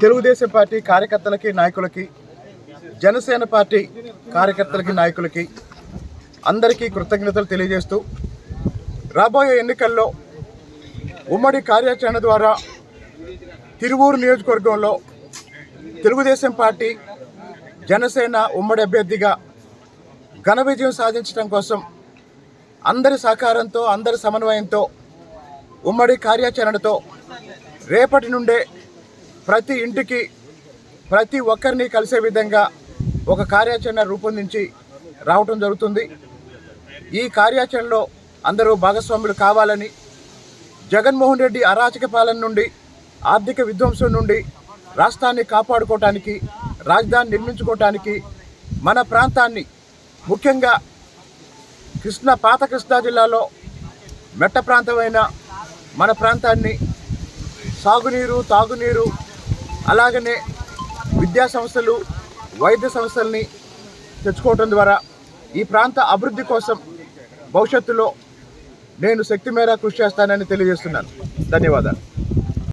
Telugu Desam party కార్యకర్తలకి నాయకులకి, Janasena party కార్యకర్తలకి నాయకులకి అందరికీ కృతజ్ఞతలు తెలియజేస్తూ, రాబోయే ఎన్నికల్లో ఉమ్మడి కార్యాచరణ ద్వారా తిరువూరు నియోజకవర్గంలో తెలుగుదేశం పార్టీ జనసేన ఉమ్మడి అభ్యర్థిగా ఘన విజయం సాధించడం కోసం అందరి సహకారంతో, అందరి సమన్వయంతో, ఉమ్మడి కార్యాచరణతో రేపటి నుండే ప్రతి ఇంటికి ప్రతి ఒక్కరిని కలిసే విధంగా ఒక కార్యాచరణ రూపొందించి రావటం జరుగుతుంది. ఈ కార్యాచరణలో అందరూ భాగస్వాములు కావాలని, జగన్మోహన్ రెడ్డి అరాచక పాలన నుండి, ఆర్థిక విధ్వంసం నుండి రాష్ట్రాన్ని కాపాడుకోవటానికి, రాజధాని నిర్మించుకోవటానికి, మన ప్రాంతాన్ని ముఖ్యంగా పాత కృష్ణా జిల్లాలో మెట్ట ప్రాంతమైన మన ప్రాంతాన్ని సాగునీరు, తాగునీరు, అలాగనే విద్యా సంస్థలు, వైద్య సంస్థల్ని తెచ్చుకోవటం ద్వారా ఈ ప్రాంత అభివృద్ధి కోసం భవిష్యత్తులో నేను శక్తి మేర కృషి చేస్తానని తెలియజేస్తున్నాను. ధన్యవాదాలు.